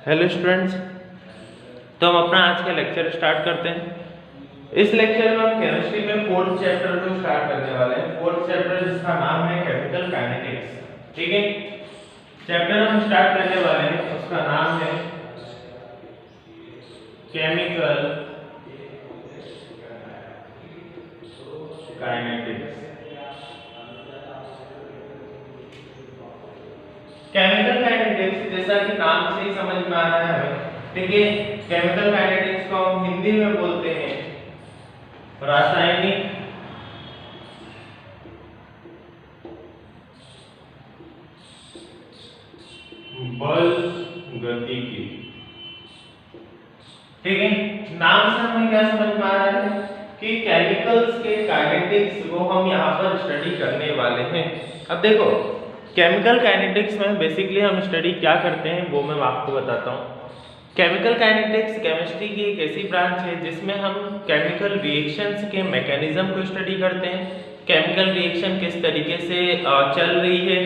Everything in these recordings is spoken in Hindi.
Hello students. तो हम अपना आज का लेक्चर स्टार्ट करते हैं। इस लेक्चर में हम केमिस्ट्री में फोर्थ चैप्टर को स्टार्ट करने वाले हैं। फोर्थ चैप्टर जिसका नाम है केमिकल काइनेटिक्स। ठीक है, चैप्टर हम स्टार्ट करने वाले हैं उसका नाम है केमिकल काइनेटिक्स। केमिकल काइनेटिक्स जैसा कि नाम से ही समझ में आ रहा है हमें, ठीक है। केमिकल काइनेटिक्स को हम हिंदी में बोलते हैं रासायनिक बल गतिकी। ठीक है, नाम से हमें क्या समझ में आ रहा है कि केमिकल्स के काइनेटिक्स को हम यहाँ पर स्टडी करने वाले हैं। अब देखो, केमिकल काइनेटिक्स में बेसिकली हम स्टडी क्या करते हैं वो मैं आपको बताता हूँ। केमिकल काइनेटिक्स केमिस्ट्री की एक ऐसी ब्रांच है जिसमें हम केमिकल रिएक्शंस के मैकेनिज्म को स्टडी करते हैं। केमिकल रिएक्शन किस तरीके से चल रही है,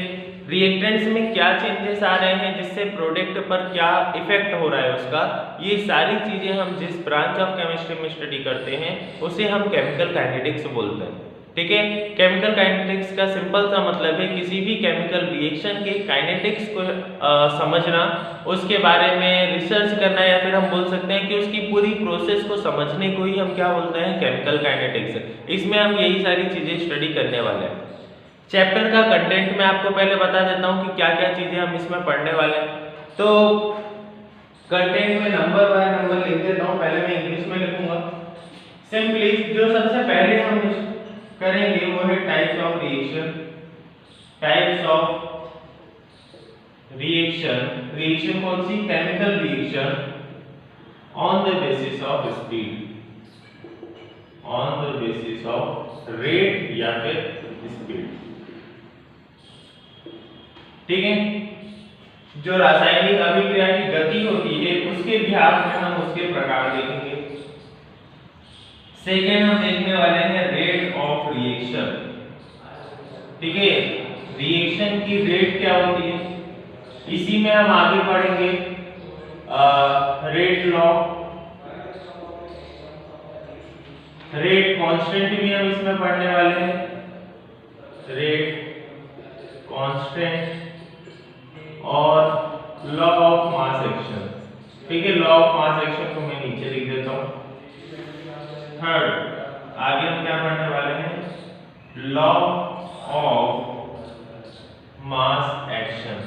रिएक्टेंट्स में क्या चेंजेस आ रहे हैं, जिससे प्रोडक्ट पर क्या इफेक्ट हो रहा है उसका, ये सारी चीजें हम जिस ब्रांच ऑफ केमिस्ट्री में स्टडी करते हैं उसे हम केमिकल काइनेटिक्स बोलते हैं। ठीक है, केमिकल काइनेटिक्स का सिंपल सा मतलब है किसी भी केमिकल रिएक्शन के काइनेटिक्स को समझना, उसके बारे में रिसर्च करना, या फिर हम बोल सकते हैं कि उसकी पूरी प्रोसेस को समझने को ही हम क्या बोलते हैं, केमिकल काइनेटिक्स। इसमें हम यही सारी चीजें स्टडी करने वाले हैं। चैप्टर का कंटेंट मैं आपको पहले बता देता हूँ कि क्या क्या चीजें हम इसमें पढ़ने वाले हैं। तो कंटेंट में नंबर बाय नंबर लिख देता हूँ, पहले मैं इंग्लिश में लिखूंगा। सिंपली जो सबसे पहले हम करेंगे वो है types of reaction. Types of reaction, reaction कौन सी, chemical reaction on the basis of speed, on the basis of rate या फिर स्पीड। ठीक है, जो रासायनिक अभिक्रिया की गति होती है उसके बिहाफ में हम उसके प्रकार देखेंगे। सेकेंड हम देखने वाले हैं रेट ऑफ रिएक्शन। ठीक है, रिएक्शन की रेट क्या होती है, इसी में हम आगे पढ़ेंगे रेट लॉ। रेट कांस्टेंट भी हम इसमें पढ़ने वाले हैं, रेट कांस्टेंट और लॉ ऑफ मास एक्शन। ठीक है, लॉ ऑफ मास एक्शन को मैं नीचे लिख देता हूं। थर्ड आगे हम क्या पढ़ने वाले हैं, लॉ ऑफ मास एक्शन।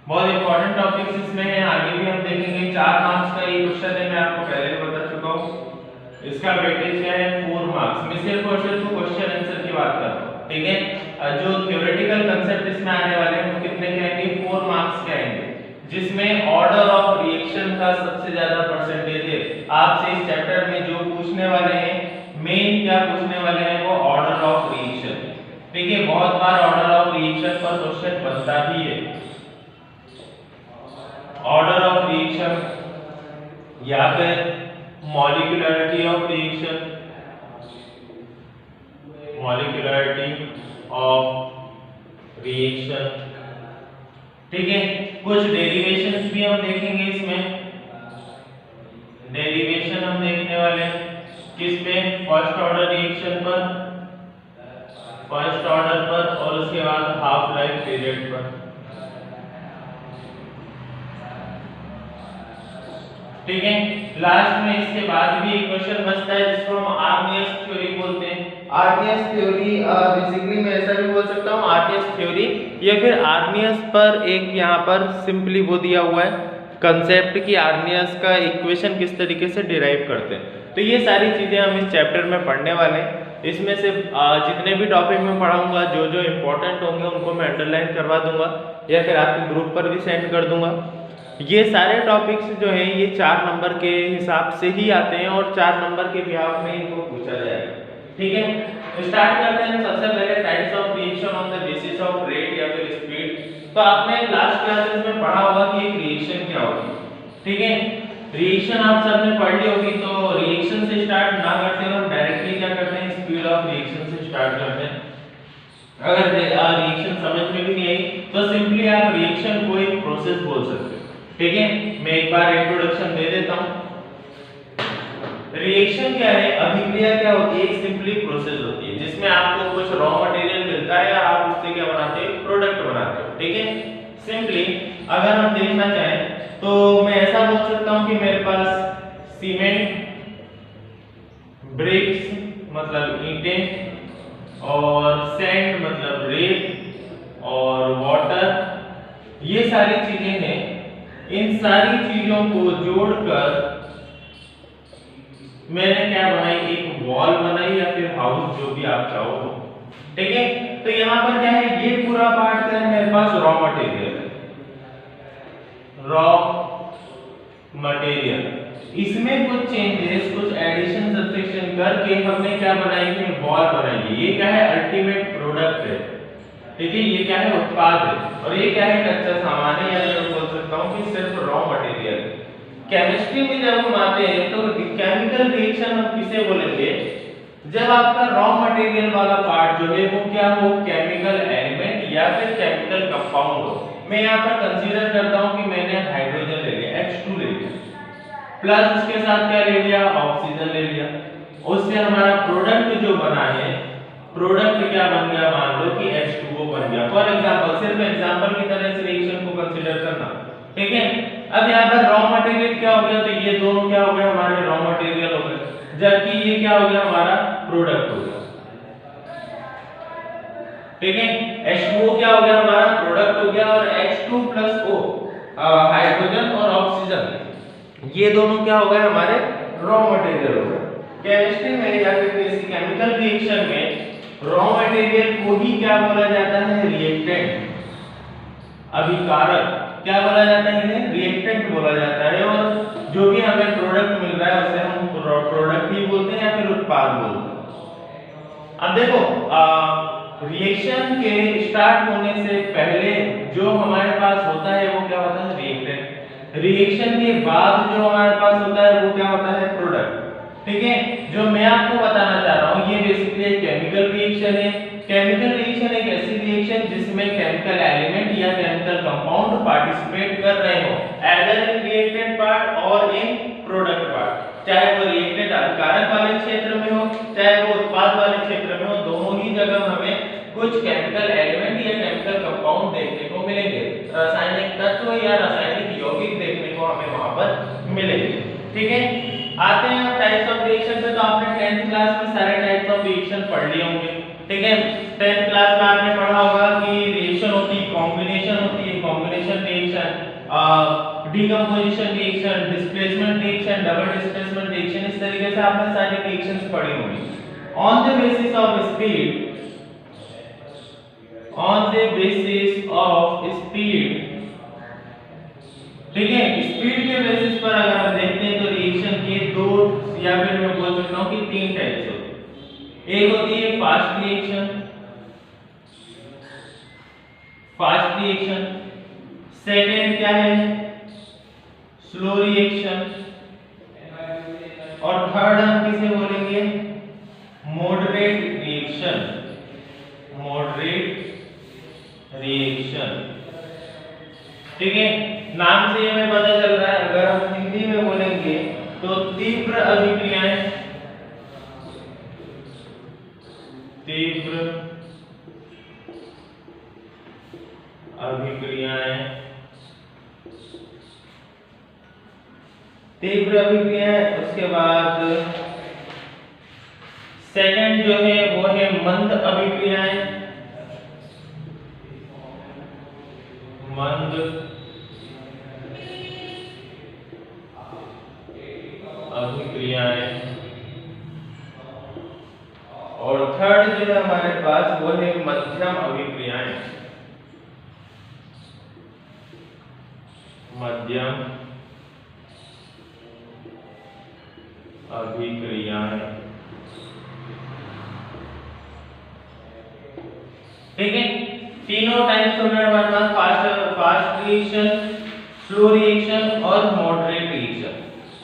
बहुत इंपॉर्टेंट टॉपिक्स इसमें है, आगे भी हम देखेंगे। 4 मार्क्स का ये क्वेश्चन है, मैं आपको पहले भी बता चुका हूं। इसका वेटेज क्या है, 4 मार्क्स। मैं सिर्फ और सिर्फ क्वेश्चन आंसर की बात कर रहा हूं। ठीक है, जो थ्योरेटिकल कंसेप्ट इसमें आने वाले हैं वो कितने के आएंगे, 4 मार्क्स के आएंगे, जिसमें ऑर्डर ऑफ रिएक्शन का सबसे ज्यादा परसेंटेज है। आपसे इस चैप्टर में जो पूछने वाले हैं, मेन क्या पूछने वाले हैं, वो ऑर्डर ऑफ रिएक्शन। ठीक है, बहुत बार ऑर्डर ऑफ रिएक्शन पर क्वेश्चन बनता भी है। ऑर्डर ऑफ रिएक्शन या फिर molecularity of reaction, molecularity of reaction. ठीक है, कुछ डेरिवेशंस भी हम देखेंगे इसमें। डेरिवेशन हम देखने वाले हैं किस पे, फर्स्ट ऑर्डर रिएक्शन पर, फर्स्ट ऑर्डर पर, और उसके बाद हाफ लाइफ पीरियड पर। ठीक है, लास्ट में इसके बाद भी एक क्वेश्चन बचता है जिसको हम आर्नियस थ्योरी बोलते हैं। आर्नियस थ्योरी बेसिकली मैं ऐसा भी बोल सकता हूँ, आर्नियस थ्योरी या फिर आर्नियस पर एक यहाँ पर सिंपली वो दिया हुआ है कंसेप्ट कि आर्नियस का इक्वेशन किस तरीके से डिराइव करते हैं। तो ये सारी चीजें हम इस चैप्टर में पढ़ने वाले हैं। इसमें से जितने भी टॉपिक मैं पढ़ाऊंगा, जो जो इंपॉर्टेंट होंगे उनको मैं अंडरलाइन करवा दूंगा या फिर आपके ग्रुप पर भी सेंड कर दूंगा। ये सारे टॉपिक्स जो हैं ये 4 नंबर के हिसाब से ही आते हैं और 4 नंबर के बिहाफ में इनको पूछा जाएगा। ठीक है, स्टार्ट करते हैं। सबसे पहले types of reaction on the basis of rate या फिर स्पीड। तो आपने लास्ट क्लासेस में पढ़ा होगा कि एक रिएक्शन क्या होती है। ठीक है, रिएक्शन आप सबने पढ़ ली होगी। तो रिएक्शन से स्टार्ट ना करते हुए हम डायरेक्टली क्या करते हैं, स्पीड ऑफ रिएक्शन से स्टार्ट करते हैं। अगर रिएक्शन समझ में भी नहीं आई तो सिंपली आप रिएक्शन को एक प्रोसेस बोल सकते हो। ठीक है, मैं एक बार इंट्रोडक्शन दे देता हूं। रिएक्शन क्या है, अभिक्रिया क्या होती है, एक सिंपली प्रोसेस होती है जिसमें आपको कुछ रॉ मटेरियल मिलता है और आप उससे क्या बनाते हो, प्रोडक्ट बनाते हो। ठीक है, सिंपली अगर हम देखना चाहें तो मैं ऐसा बोल सकता हूं कि मेरे पास सीमेंट, ब्रिक्स मतलब ईंटें, और सैंड मतलब रेत, और वाटर, ये सारी चीजें हैं। इन सारी चीजों को जोड़कर मैंने क्या बनाई, एक वॉल बनाई या फिर हाउस, जो भी आप चाहो। ठीक है, तो यहाँ पर क्या है, ये पूरा पार्ट क्या है, मेरे पास रॉ मटेरियल है, रॉ मटेरियल। इसमें कुछ चेंजेस, कुछ एडिशन, सब्ट्रैक्शन करके हमने क्या बनाई है, वॉल बनाई है। ये क्या है, अल्टीमेट प्रोडक्ट है। ठीक है, ये क्या है, उत्पाद है, और ये क्या है, कच्चा सामान है, या मैं बोल सकता हूँ कि सिर्फ रॉ मटेरियल। केमिस्ट्री में जब हम आते हैं तो केमिकल रिएक्शन हम किसे बोलेंगे, जब आपका रॉ मटेरियल वाला पार्ट जो है वो क्या हो, केमिकल एलिमेंट या फिर केमिकल कंपाउंड हो। मैं यहाँ पर कंसीडर करता हूँ कि मैंने हाइड्रोजन ले लिया, H2 ले लिया, प्लस उसके साथ क्या ले लिया, ऑक्सीजन ले लिया, उससे हमारा प्रोडक्ट जो बना है, प्रोडक्ट क्या बन गया, मान लो कि H2O बन गया। फॉर एग्जांपल, सिर्फ एग्जांपल की तरह इस रिएक्शन को कंसीडर करना। ठीक है, अब यहाँ पर रॉ मटेरियल क्या हो गया, तो ये दोनों क्या हो गए, हमारे रॉ मटेरियल हो गए, जबकि ये क्या हो गया, हमारा प्रोडक्ट हो गया। ठीक है, H2O क्या हो गया, हमारा प्रोडक्ट हो गया, और H2 प्लस O हाइड्रोजन और ऑक्सीजन, ये दोनों क्या हो गए, हमारे रॉ मटेरियल हो गए। केमिस्ट्री में या फिर किसी केमिकल रिएक्शन में रॉ मटेरियल को ही क्या बोला जाता है, रिएक्टेंट, अभिकारक क्या बोला जाता है, इन्हें रिएक्टेंट बोला जाता है। और जो भी हमें प्रोडक्ट मिल रहा है उसे हम प्रोडक्ट ही बोलते हैं या फिर उत्पाद बोलते हैं। अब देखो, रिएक्शन के स्टार्ट होने से पहले जो हमारे पास होता है वो क्या होता है, रिएक्टेंट। रिएक्शन के बाद जो हमारे पास होता है वो क्या होता है, प्रोडक्ट। ठीक है, जो मैं आपको बताना चाह रहा हूँ ये बेसिकली एक केमिकल रिएक्शन है। केमिकल रिएक्शन एक ऐसी रिएक्शन जिसमें केमिकल एलिमेंट या केमिकल कंपाउंड पार्टिसिपेट कर रहे हो, either इन रिएक्टेंट पार्ट और इन प्रोडक्ट पार्ट। चाहे वो रिएक्टेंट अभिकारक वाले क्षेत्र में हो, चाहे वो उत्पाद वाले क्षेत्र में हो, दोनों ही जगह हमें कुछ केमिकल एलिमेंट या केमिकल कंपाउंड देखने को मिलेंगे, रासायनिक तत्व या रासायनिक यौगिक देखने को हमें वहां पर मिलेंगे। ठीक है, आते हैं टाइप्स ऑफ रिएक्शन पे। तो आपने 10th क्लास में सारे टाइप्स ऑफ रिएक्शन पढ़ लिए होंगे। ठीक है, 10th क्लास में आपने पढ़ा होगा कि रिएक्शन होती है, कॉम्बिनेशन होती है, combination reaction, decomposition reaction, displacement reaction, double displacement reaction, इस तरीके से आपने सारी रिएक्शंस पढ़ी होंगी। On the basis of speed, on the basis of speed, ठीक है, स्पीड के बेसिस पर अगर हम देखते हैं तो रिएक्शन के दो या फिर मैं बोल सकता हूं कि 3 टाइप्स होते हैं। एक होती है fast reaction, fast reaction, second क्या है, स्लो रिएक्शन, और थर्ड हम किसे बोलेंगे, मॉडरेट रिएक्शन, मॉडरेट रिएक्शन। ठीक है, नाम से हमें पता चल रहा है। अगर हम हिंदी में बोलेंगे तो तीव्र अभिक्रियाएं, तीव्र अभिक्रियाएं, तीव्र अभिक्रियाएं। उसके बाद सेकंड जो है वो है मंद अभिक्रियाएं, मंद अभिक्रियाएं, और थर्ड जो है हमारे पास वो है मध्यम अभिक्रियाएं, मध्यम अभिक्रियाएं। ठीक है, तीनों टाइप्स होंगे हमारे पास, फास्ट रिएक्शन, स्लो रिएक्शन और मॉडरेट रिएक्शन।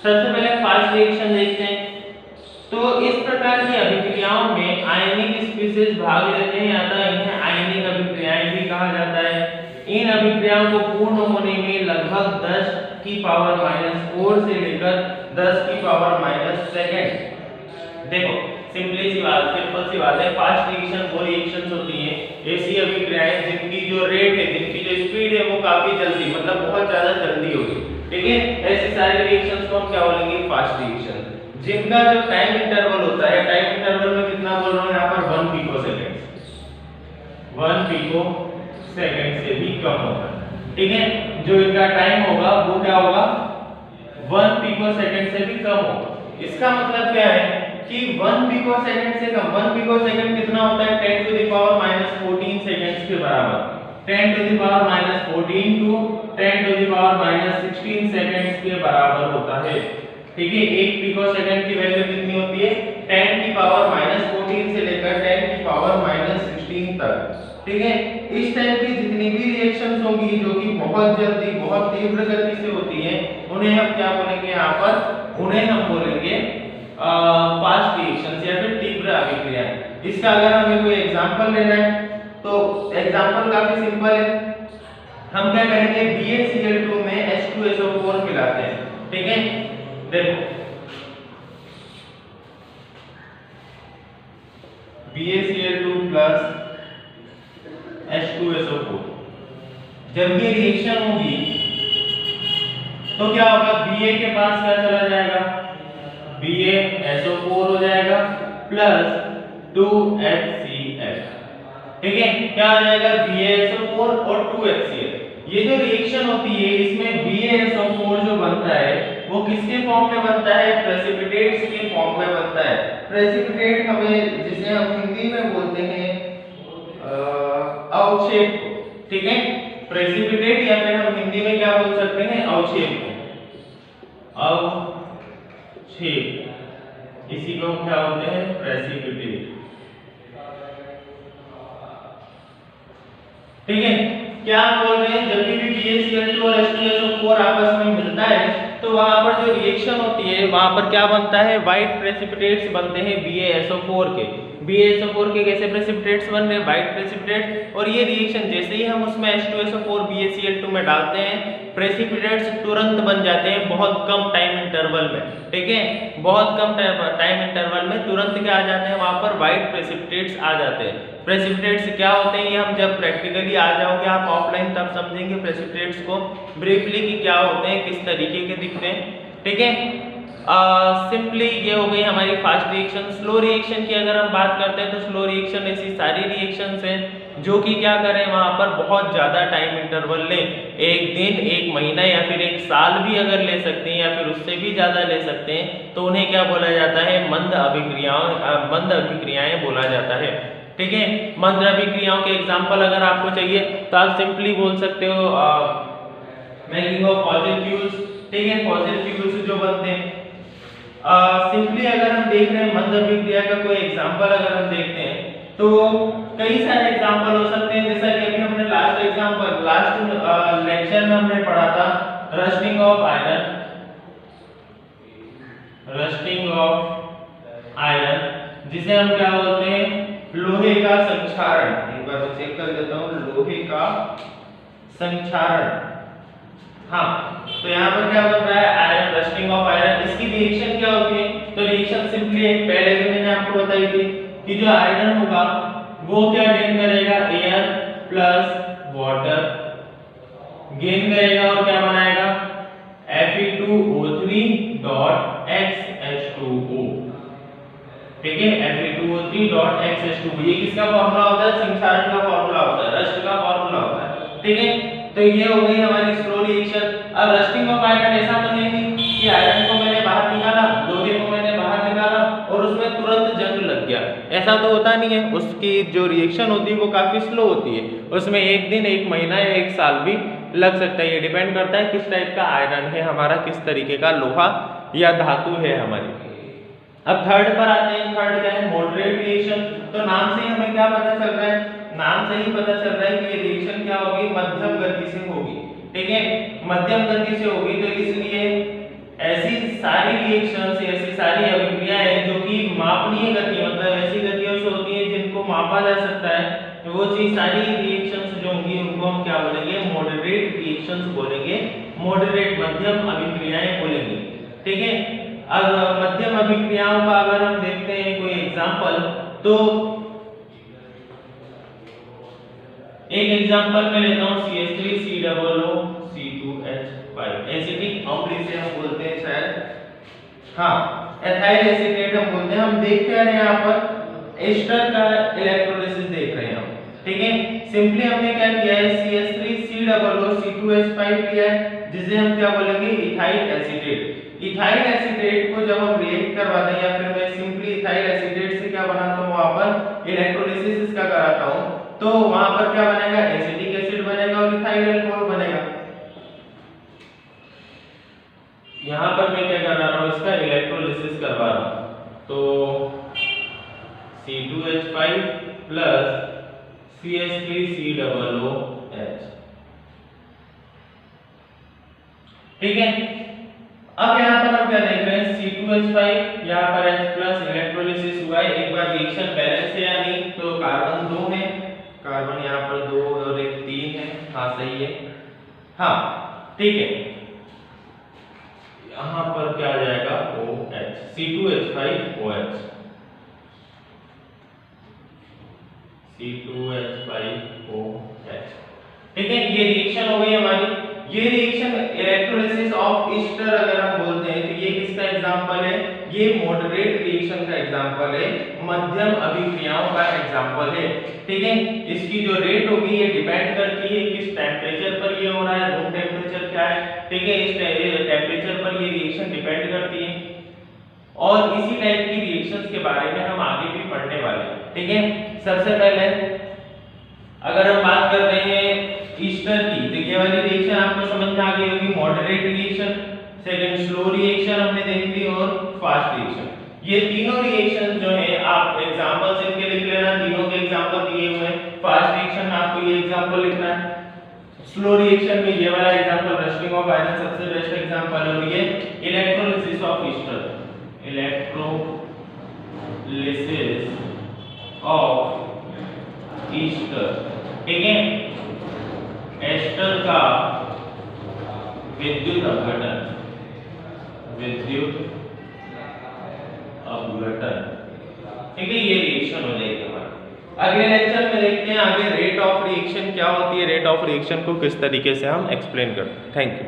सबसे पहले फास्ट रिएक्शन देखते हैं। तो इस प्रकार की अभिक्रियाओं में आयनिक स्पीशीज भाग लेते हैं, अतः इन्हें आयनिक अभिक्रियाएं भी कहा जाता है। इन अभिक्रियाओं को पूर्ण होने में लगभग 10 की पावर -4 से लेकर 10 की पावर -2। देखो सिंपल सी बात है, फास्ट रिएक्शन वो रिएक्शंस होती हैं, ऐसी अभिक्रियाएं जिनकी जो रेट है, जिनकी जो स्पीड है वो काफी जल्दी, मतलब बहुत ज्यादा जल्दी होगी, ठीक है। ऐसी सारी रिएक्शंस को हम क्या बोलेंगे, फास्ट रिएक्शन। जिनका जो टाइम इंटरवल होता है, टाइम इंटरवल में कितना बोल रहा हूं यहाँ पर 1 पिकोसेकंड, 1 पिकोसेकंड से भी कम होगा, ठीक है। जो इनका टाइम होगा वो क्या होगा, 1 पिकोसेकंड से भी कम होगा। इसका मतलब क्या है कि 1 पिकोसेकंड से कम, 1 पिकोसेकंड कितना होता है, 10 टू द पावर -14 सेकंड्स के बराबर, 10 to the power -14 to 10 to the power -16 seconds के बराबर होता है, ठीक है। 1 पिकोसेकंड की वैल्यू कितनी होती है, 10 की पावर -14 से लेकर 10 की पावर -16 तक, ठीक है। इस टाइप की जितनी भी रिएक्शंस होंगी जो कि बहुत जल्दी, बहुत तीव्र गति से होती हैं, उन्हें हम क्या बोलेंगे यहाँ पर, उन्हें हम बोलेंगे फास्ट रिएक्शंस या फिर तीव्र अभिक्रियाएं। इसका अगर हमें कोई एग्जांपल लेना है तो एग्जांपल काफी सिंपल है। हम क्या करेंगे, BaCl2 में H2SO4 मिलाते हैं, ठीक है। देखो BaCl2 प्लस H2SO4, जब ये रिएक्शन होगी तो क्या होगा, Ba के पास क्या चला जाएगा, BaSO4 हो जाएगा प्लस 2HCl, ठीक है। क्या आ जाएगा, BaSO4 और 2HCl। ये जो रिएक्शन होती है इसमें BaSO4 जो बनता है वो किसके फॉर्म में बनता है, प्रेसिपिटेट्स के फॉर्म में बनता है। प्रेसिपिटेट हमें, जिसे हम हिंदी में बोलते हैं अवक्षेप, ठीक है। प्रेसिपिटेट या फिर हम हिंदी में क्या बोल सकते हैं, अवक्षेप, अवक्षेप, इसी को हम क्या बोलते हैं, प्रेसिपिटेट, ठीक है। क्या हम बोल रहे हैं, जब भी BaCl2 और H2SO4 आपस में मिलता है तो वहां पर जो रिएक्शन होती है वहां पर क्या बनता है, व्हाइट प्रेसिपिटेट्स बनते हैं BaSO4 के। BaSO4 के कैसे प्रेसिपिटेट्स बन रहे हैं, व्हाइट प्रेसिपिटेट्स। और ये रिएक्शन जैसे ही हम उसमें H2SO4 BaCl2 में डालते हैं, प्रेसिपिटेट्स तुरंत बन जाते हैं बहुत कम टाइम इंटरवल में, ठीक है। बहुत कम टाइम इंटरवल में तुरंत क्या आ जाते हैं, वहां पर व्हाइट प्रेसिपिटेट्स आ जाते हैं। प्रेसिपिटेट्स क्या होते हैं, ये हम जब प्रैक्टिकली आ जाओगे आप ऑफलाइन तब समझेंगे प्रेसिपिटेट्स को ब्रीफली कि क्या होते हैं, किस तरीके के दिखते हैं, ठीक है। सिंपली ये हो गई हमारी फास्ट रिएक्शन। स्लो रिएक्शन की अगर हम बात करते हैं तो स्लो रिएक्शन ऐसी सारी रिएक्शंस हैं जो कि क्या करें, वहां पर बहुत ज्यादा टाइम इंटरवल लें, 1 दिन, 1 महीना या फिर 1 साल भी अगर ले सकते हैं या फिर उससे भी ज्यादा ले सकते हैं, तो उन्हें क्या बोला जाता है, मंद अभिक्रियाएं बोला जाता है, ठीक है। मंद अभिक्रियाओं के एग्जाम्पल अगर आपको चाहिए तो आप सिंपली बोल सकते हो मेकिंग ऑफ फॉसिल फ्यूल्स, ठीक है। फॉसिल फ्यूल्स जो बनते हैं, सिंपली अगर हम देख रहे हैं मंद अभिक्रिया का कोई एग्जांपल अगर हम देखते हैं तो कई सारे एग्जांपल हो सकते हैं। जैसा कि अभी हमने लास्ट लेक्चर में हमने पढ़ा था रस्टिंग ऑफ आयरन, जिसे हम क्या बोलते हैं, लोहे का संक्षारण। एक बार मैं चेक कर देता हूँ, लोहे का संक्षारण, हाँ। तो यहाँ पर क्या बन रहा है, आयरन, रस्टिंग ऑफ आयरन। इसकी रिएक्शन क्या होती है, तो रिएक्शन सिंपली एक, पहले भी मैंने आपको बताई थी कि जो आयरन होगा वो क्या गेन करेगा, एयर प्लस वाटर गेन करेगा और क्या बनाएगा, Fe2O3.XH2O, ठीक है। Fe2O3.XH2O ये किसका फॉर्मूला होता है, संक्षारण का फॉर्मूला होता है, रस्ट का फॉर्मूला होता है, ठीक है। तो ये हो गई हमारी स्लो रिएक्शन। अब रस्टिंग ऑफ आयरन ऐसा तो नहीं कि आयरन को मैंने बाहर निकाला, लोहे को मैंने बाहर निकाला और उसमें तुरंत जंग लग गया, ऐसा तो होता नहीं है। उसकी जो रिएक्शन होती है वो काफी स्लो होती है, उसमें 1 दिन, 1 महीना या 1 साल भी लग सकता है। ये डिपेंड करता है किस टाइप का आयरन है हमारा, किस तरीके का लोहा या धातु है हमारी। अब थर्ड पर आते हैं। थर्ड क्या है, मॉडरेट रिएक्शन। तो नाम से ही हमें क्या पता चल रहा है, नाम से ही पता चल रहा है कि ये रिएक्शन क्या होगी, मध्यम गति से होगी, ठीक है। मध्यम गति से होगी तो इसलिए ऐसी सारी रिएक्शंस, ऐसी सारी अभिक्रियाएं जो कि मापनीय गति, मतलब ऐसी गतियों से होती है जिनको मापा जा सकता है, तो वो चीज सारी रिएक्शंस जो होंगी उनको हम क्या बोलेंगे, मॉडरेट रिएक्शंस बोलेंगे। मॉडरेट मध्यम अभिक्रियाएं बोलेंगे। ठीक है, अब मध्यम अभिक्रियाओं का अगर हम देखते हैं कोई एग्जांपल, तो एक एग्जांपल मैं लेता हूं CH3COO C2H5 एसिटिक अम्ल इसे हम बोलते हैं शायद, हाँ एथाइल एसीटेट हम बोलते हैं। हम देख क्या रहे हैं यहाँ पर एस्टर का इलेक्ट्रोलिसिस देख रहे हैं हम। ठीक है, सिंपली हमने क्या किया है CH3COO C2H5 लिया है, जिसे हम क्या बोलेंगे इथाइल एसीटेट। इथाइल एसीटेट को जब हम रिएक्ट करवाते हैं या फिर मैं सिंपली इथाइल एसीटेट से क्या बनाता हूँ वहां पर इलेक्ट्रोलिसिस इसका कराता हूँ, तो वहां पर क्या बनेगा एसिटिक एसिड बनेगा और इथाइल अल्कोहल बनेगा। यहां पर मैं क्या कर रहा हूं इसका इलेक्ट्रोलिसिस करवा रहा हूं, तो C2H5 प्लस CH3COOH। ठीक है, अब यहाँ पर हम क्या देख रहे हैं C2H5 यहाँ पर H प्लस इलेक्ट्रोलिसिस हुआ है। एक बार रिएक्शन बैलेंस है या नहीं, तो कार्बन 2 है, कार्बन यहाँ पर 2 और एक 3 है, हाँ सही है, हाँ ठीक है। यहाँ पर क्या आ जाएगा OH C2H5OH C2H5OH। ठीक है, ये रिएक्शन हो गई हमारी। ये रिएक्शन इलेक्ट्रोलिसिस ऑफ ईस्टर अगर हम बोलते हैं तो ये किसका एग्जांपल है, ये मॉडरेट रिएक्शन का एग्जांपल है, मध्यम अभिक्रियाओं का एग्जांपल है। ठीक है, इसकी जो रेट होगी ये डिपेंड करती है किस टेम्परेचर पर ये हो रहा है, रूम टेम्परेचर क्या है। ठीक है, इस टेम्परेचर पर ये रिएक्शन डिपेंड करती है और इसी टाइप की रिएक्शंस के बारे में हम आगे भी पढ़ने वाले हैं। ठीक है, सबसे पहले अगर हम बात कर रहे हैं ईस्टर की, तो ये वाली रिएक्शन आपको समझ में आ गई होगी, moderate reaction, second slow reaction हमने देख ली और फास्ट रिएक्शन। ये तीनों रिएक्शन जो है आप एग्जांपल्स इनके लिख लेना, तीनों के एग्जांपल दिए हुए हैं। फास्ट रिएक्शन में आपको ये एग्जांपल लिखना है, स्लो रिएक्शन में ये वाला एग्जांपल रस्टिंग ऑफ आयरन सबसे बेस्ट एग्जांपल है, और ये electrolysis of Easter, electrolysis of Easter. ठीक है, एस्टर का विद्युत अपघटन, विद्युत अपघटन। ठीक है, ये रिएक्शन हो जाएगी हमारी। अगले लेक्चर में देखते हैं आगे रेट ऑफ रिएक्शन क्या होती है, रेट ऑफ रिएक्शन को किस तरीके से हम एक्सप्लेन करते हैं। Thank you.